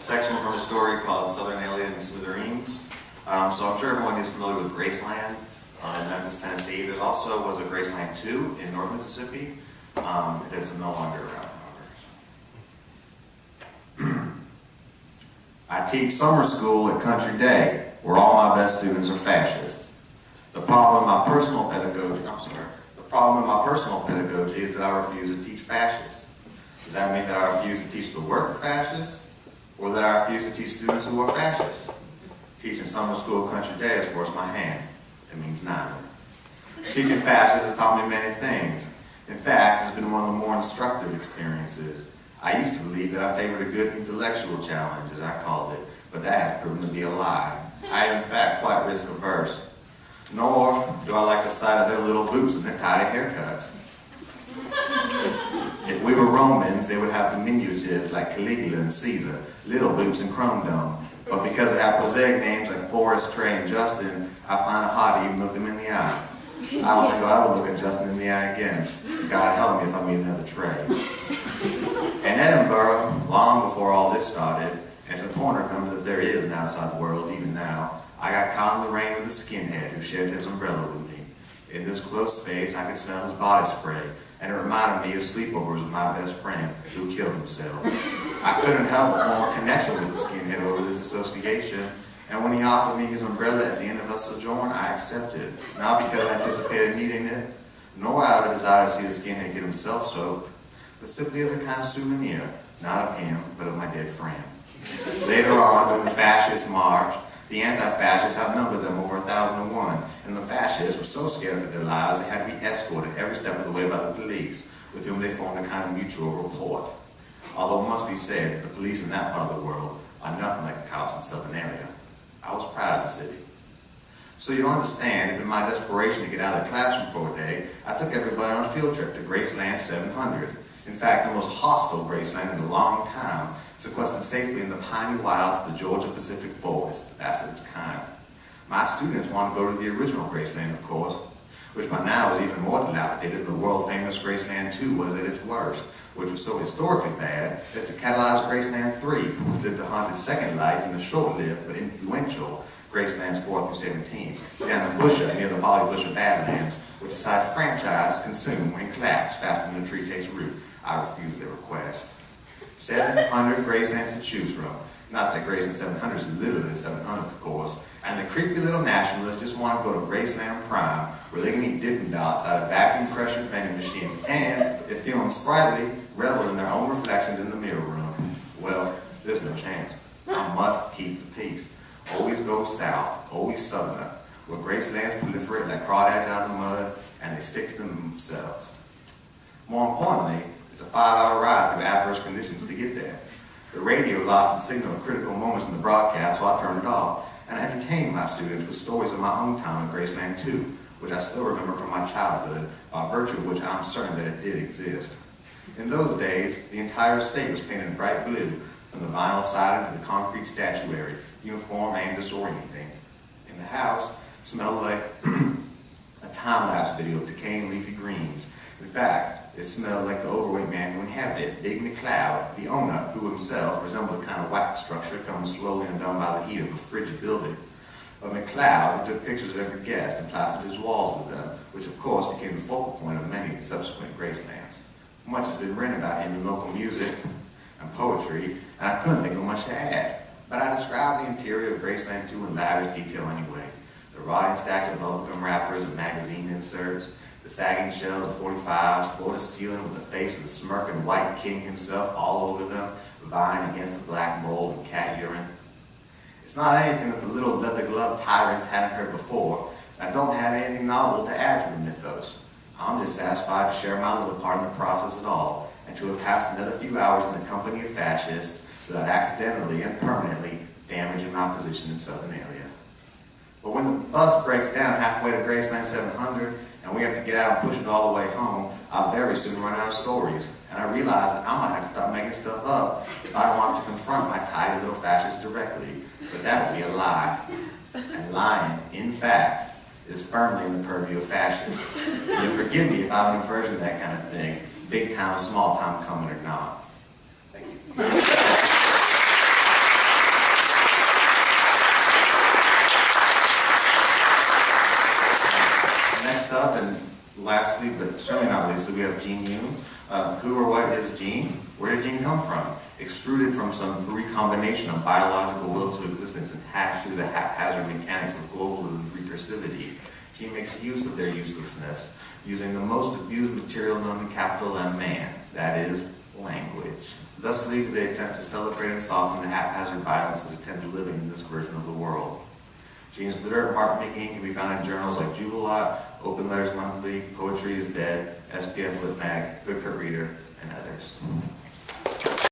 section from a story called Southern Alien Smithereens. So I'm sure everyone is familiar with Graceland in Memphis, Tennessee. There also was a Graceland 2 in North Mississippi. It is no longer around, however. I teach summer school at Country Day, where all my best students are fascists. The problem in my personal pedagogy is that I refuse to teach fascists. Does that mean that I refuse to teach the work of fascists, or that I refuse to teach students who are fascists? Teaching summer school at Country Day has forced my hand. It means neither. Teaching fascists has taught me many things. In fact, it's been one of the more instructive experiences. I used to believe that I favored a good intellectual challenge, as I called it, but that has proven to be a lie. I am in fact quite risk averse. Nor do I like the sight of their little boots and their tidy haircuts. If we were Romans, they would have diminutives like Caligula and Caesar, little boots and chrome dome. But because they have prosaic names like Forrest, Trey, and Justin, I find it hard to even look them in the eye. I don't think I'll ever look at Justin in the eye again. God help me if I meet another Trey. In Edinburgh, long before all this started, and it's important to remember that there is an outside world even now, I got caught in the rain with a skinhead who shared his umbrella with me. In this close space, I could smell his body spray, and it reminded me of sleepovers with my best friend who killed himself. I couldn't help but form a connection with the skinhead over this association, and when he offered me his umbrella at the end of our sojourn, I accepted, not because I anticipated needing it, nor out of a desire to see the skinhead get himself soaked, but simply as a kind of souvenir, not of him, but of my dead friend. Later on, during the fascist march, the anti-fascists outnumbered them over 1,001, and the fascists were so scared for their lives they had to be escorted every step of the way by the police, with whom they formed a kind of mutual rapport. Although it must be said, the police in that part of the world are nothing like the cops in Southern area. I was proud of the city. So you'll understand if in my desperation to get out of the classroom for a day, I took everybody on a field trip to Graceland 700. In fact, the most hostile Graceland in a long time, sequestered safely in the piney wilds of the Georgia Pacific Forest, the best of its kind. My students wanted to go to the original Graceland, of course, which by now is even more dilapidated than the world-famous Graceland 2 was at its worst, which was so historically bad as to catalyze Graceland 3, which lived to haunt its second life in the short-lived but influential Gracelands 4 through 17, down in Busha near the Bolly Busha Badlands, which decided to franchise, consume, and collapse faster than the tree takes root. I refused their request. 700 Gracelands to choose from. Not that Graceland 700 is literally the 700th, of course. And the creepy little nationalists just want to go to Graceland Prime, where they can eat Dippin' Dots out of vacuum pressure vending machines, and, if feeling sprightly, revel in their own reflections in the mirror room. Well, there's no chance. I must keep the peace. Always go south, always southerner, where Gracelands proliferate like crawdads out of the mud, and they stick to themselves. More importantly, it's a 5-hour ride through adverse conditions to get there. The radio lost its signal at critical moments in the broadcast, so I turned it off, and I entertained my students with stories of my own time at Graceland 2, which I still remember from my childhood, by virtue of which I'm certain that it did exist. In those days, the entire state was painted bright blue, from the vinyl siding to the concrete statuary, uniform and disorienting. In the house, smelled like a time-lapse video of decaying leafy greens. In fact, it smelled like the overweight man who inhabited it, Big McLeod, the owner, who himself resembled a kind of wax structure coming slowly undone by the heat of a frigid building. Of McLeod, who took pictures of every guest and plastered his walls with them, which of course became the focal point of many subsequent Gracelands. Much has been written about him in local music and poetry, and I couldn't think of much to add. But I described the interior of Graceland 2 in lavish detail anyway. The rotting stacks of bubblegum wrappers and magazine inserts, the sagging shelves of 45s, floor to ceiling with the face of the smirking white king himself all over them, vying against the black mold and cat urine. It's not anything that the little leather-gloved tyrants hadn't heard before, and I don't have anything novel to add to the mythos. I'm just satisfied to share my little part in the process at all, and to have passed another few hours in the company of fascists without accidentally and permanently damaging my position in Southern area. But when the bus breaks down halfway to Graceland 700, and we have to get out and push it all the way home, I'll very soon run out of stories. And I realize that I might have to start making stuff up if I don't want to confront my tidy little fascists directly. But that would be a lie. And lying, in fact, is firmly in the purview of fascists. And you'll forgive me if I have an aversion to that kind of thing, big town, small town coming or not. Thank you. Next up, and lastly, but certainly not leastly, we have Gene Hume. Who or what is Gene? Where did Gene come from? Extruded from some recombination of biological will to existence and hashed through the haphazard mechanics of globalism's recursivity. Gene makes use of their uselessness, using the most abused material known to capital M man, that is, language. Thusly do they attempt to celebrate and soften the haphazard violence that attends living in this version of the world. Gene's literate mark-making can be found in journals like Jubilot, Open Letters Monthly, Poetry is Dead, SPF Lit Mag, Book Reader, and others.